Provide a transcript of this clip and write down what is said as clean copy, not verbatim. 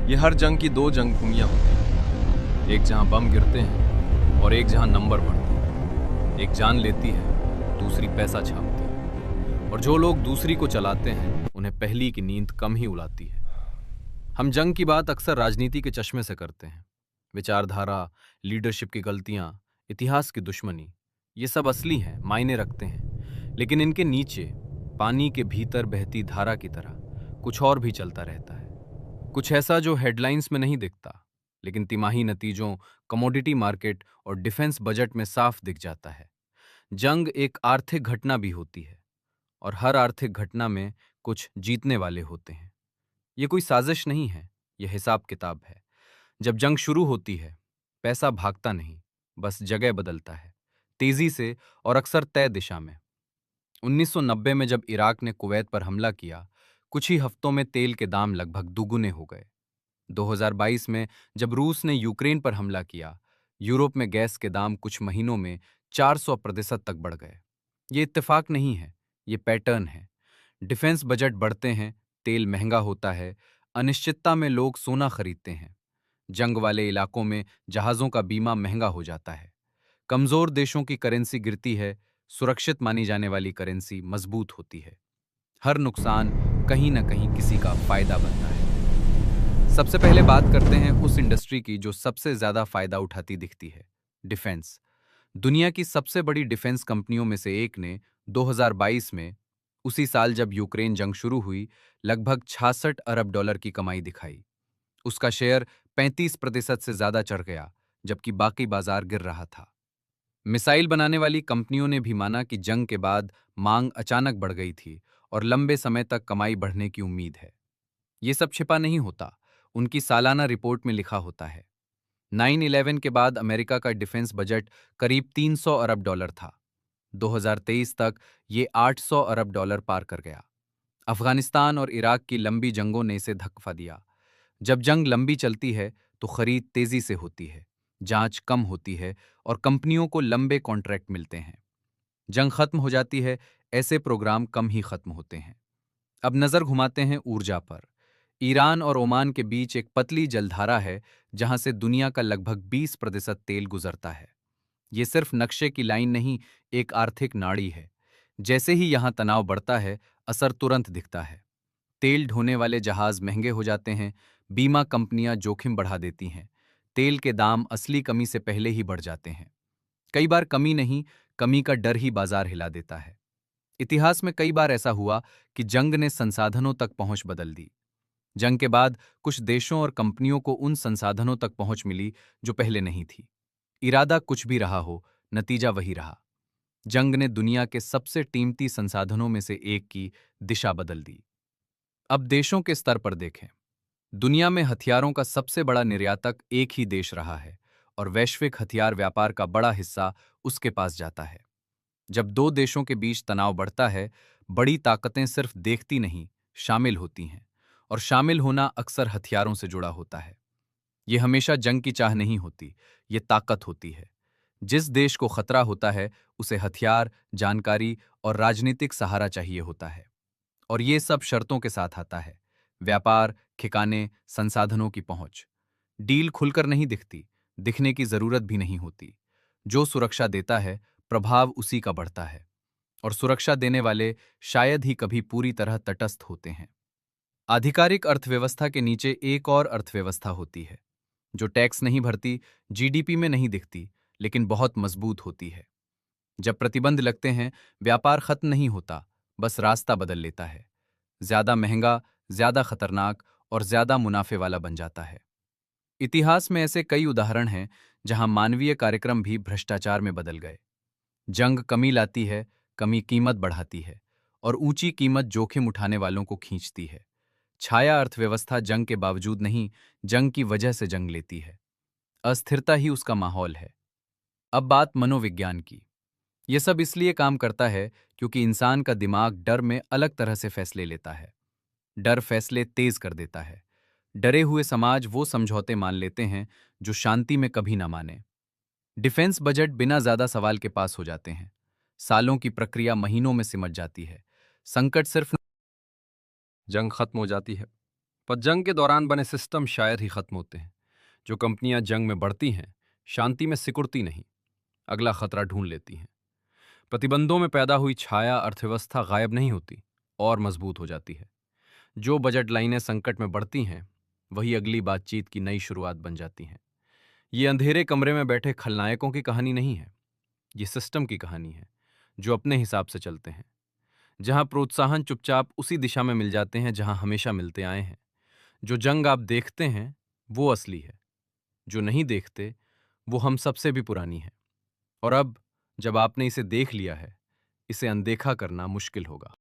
ये हर जंग की दो जंग भूमियां होती हैं, एक जहां बम गिरते हैं और एक जहां नंबर बढ़ते हैं। एक जान लेती है, दूसरी पैसा छापती है। और जो लोग दूसरी को चलाते हैं उन्हें पहली की नींद कम ही उड़ाती है। हम जंग की बात अक्सर राजनीति के चश्मे से करते हैं। विचारधारा, लीडरशिप की गलतियां, इतिहास की दुश्मनी, ये सब असली हैं, मायने रखते हैं। लेकिन इनके नीचे, पानी के भीतर बहती धारा की तरह, कुछ और भी चलता रहता है। कुछ ऐसा जो हेडलाइंस में नहीं दिखता, लेकिन तिमाही नतीजों, कमोडिटी मार्केट और डिफेंस बजट में साफ दिख जाता है। जंग एक आर्थिक घटना भी होती है, और हर आर्थिक घटना में कुछ जीतने वाले होते हैं। ये कोई साजिश नहीं है, यह हिसाब किताब है। जब जंग शुरू होती है, पैसा भागता नहीं, बस जगह बदलता है, तेजी से और अक्सर तय दिशा में। 1990 में जब इराक ने कुवैत पर हमला किया, कुछ ही हफ्तों में तेल के दाम लगभग दुगुने हो गए। 2022 में जब रूस ने यूक्रेन पर हमला किया, यूरोप में गैस के दाम कुछ महीनों में 400% तक बढ़ गए। ये इत्तेफाक नहीं है, ये पैटर्न है। डिफेंस बजट बढ़ते हैं, तेल महंगा होता है, अनिश्चितता में लोग सोना खरीदते हैं। जंग वाले इलाकों में जहाजों का बीमा महंगा हो जाता है। कमजोर देशों की करेंसी गिरती है, सुरक्षित मानी जाने वाली करेंसी मजबूत होती है। हर नुकसान कहीं ना कहीं किसी का फायदा बनता है। सबसे पहले बात करते हैं उस इंडस्ट्री की जो सबसे ज्यादा फायदा उठाती दिखती है, डिफेंस। दुनिया की सबसे बड़ी डिफेंस कंपनियों में से एक ने 2022 में, उसी साल जब यूक्रेन जंग शुरू हुई, लगभग 66 अरब डॉलर की कमाई दिखाई। उसका शेयर 35% से ज्यादा चढ़ गया, जबकि बाकी बाजार गिर रहा था। मिसाइल बनाने वाली कंपनियों ने भी माना कि जंग के बाद मांग अचानक बढ़ गई थी और लंबे समय तक कमाई बढ़ने की उम्मीद है। ये सब छिपा नहीं होता, उनकी सालाना रिपोर्ट में लिखा होता है। 9/11 के बाद अमेरिका का डिफेंस बजट करीब 300 अरब डॉलर था। 2023 तक ये 800 अरब डॉलर पार कर गया। अफगानिस्तान और इराक की लंबी जंगों ने इसे धक्का दिया। जब जंग लंबी चलती है तो खरीद तेजी से होती है, जांच कम होती है और कंपनियों को लंबे कॉन्ट्रैक्ट मिलते हैं। जंग खत्म हो जाती है, ऐसे प्रोग्राम कम ही खत्म होते हैं। अब नजर घुमाते हैं ऊर्जा पर। ईरान और ओमान के बीच एक पतली जलधारा है, जहां से दुनिया का लगभग 20% तेल गुजरता है। ये सिर्फ नक्शे की लाइन नहीं, एक आर्थिक नाड़ी है। जैसे ही यहां तनाव बढ़ता है, असर तुरंत दिखता है। तेल ढोने वाले जहाज महंगे हो जाते हैं, बीमा कंपनियां जोखिम बढ़ा देती हैं, तेल के दाम असली कमी से पहले ही बढ़ जाते हैं। कई बार कमी नहीं, कमी का डर ही बाजार हिला देता है। इतिहास में कई बार ऐसा हुआ कि जंग ने संसाधनों तक पहुंच बदल दी। जंग के बाद कुछ देशों और कंपनियों को उन संसाधनों तक पहुंच मिली जो पहले नहीं थी। इरादा कुछ भी रहा हो, नतीजा वही रहा। जंग ने दुनिया के सबसे कीमती संसाधनों में से एक की दिशा बदल दी। अब देशों के स्तर पर देखें। दुनिया में हथियारों का सबसे बड़ा निर्यातक एक ही देश रहा है, और वैश्विक हथियार व्यापार का बड़ा हिस्सा उसके पास जाता है। जब दो देशों के बीच तनाव बढ़ता है, बड़ी ताकतें सिर्फ देखती नहीं, शामिल होती हैं। और शामिल होना अक्सर हथियारों से जुड़ा होता है। यह हमेशा जंग की चाह नहीं होती, ये ताकत होती है। जिस देश को खतरा होता है, उसे हथियार, जानकारी और राजनीतिक सहारा चाहिए होता है। और ये सब शर्तों के साथ आता है। व्यापार, ठिकाने, संसाधनों की पहुंच। डील खुलकर नहीं दिखती, दिखने की जरूरत भी नहीं होती। जो सुरक्षा देता है, प्रभाव उसी का बढ़ता है। और सुरक्षा देने वाले शायद ही कभी पूरी तरह तटस्थ होते हैं। आधिकारिक अर्थव्यवस्था के नीचे एक और अर्थव्यवस्था होती है, जो टैक्स नहीं भरती, जीडीपी में नहीं दिखती, लेकिन बहुत मजबूत होती है। जब प्रतिबंध लगते हैं, व्यापार खत्म नहीं होता, बस रास्ता बदल लेता है। ज्यादा महंगा, ज्यादा खतरनाक और ज्यादा मुनाफे वाला बन जाता है। इतिहास में ऐसे कई उदाहरण हैं जहां मानवीय कार्यक्रम भी भ्रष्टाचार में बदल गए। जंग कमी लाती है, कमी कीमत बढ़ाती है, और ऊंची कीमत जोखिम उठाने वालों को खींचती है। छाया अर्थव्यवस्था जंग के बावजूद नहीं, जंग की वजह से जंग लेती है। अस्थिरता ही उसका माहौल है। अब बात मनोविज्ञान की। यह सब इसलिए काम करता है क्योंकि इंसान का दिमाग डर में अलग तरह से फैसले लेता है। डर फैसले तेज कर देता है। डरे हुए समाज वो समझौते मान लेते हैं जो शांति में कभी ना माने। डिफेंस बजट बिना ज्यादा सवाल के पास हो जाते हैं। सालों की प्रक्रिया महीनों में सिमट जाती है। संकट सिर्फ जंग खत्म हो जाती है, पर जंग के दौरान बने सिस्टम शायद ही खत्म होते हैं। जो कंपनियां जंग में बढ़ती हैं, शांति में सिकुड़ती नहीं, अगला खतरा ढूंढ लेती हैं। प्रतिबंधों में पैदा हुई छाया अर्थव्यवस्था गायब नहीं होती और मजबूत हो जाती है। जो बजट लाइनें संकट में बढ़ती हैं, वही अगली बातचीत की नई शुरुआत बन जाती हैं। ये अंधेरे कमरे में बैठे खलनायकों की कहानी नहीं है, ये सिस्टम की कहानी है, जो अपने हिसाब से चलते हैं। जहां प्रोत्साहन चुपचाप उसी दिशा में मिल जाते हैं जहां हमेशा मिलते आए हैं। जो जंग आप देखते हैं, वो असली है। जो नहीं देखते, वो हम सबसे भी पुरानी है। और अब जब आपने इसे देख लिया है, इसे अनदेखा करना मुश्किल होगा।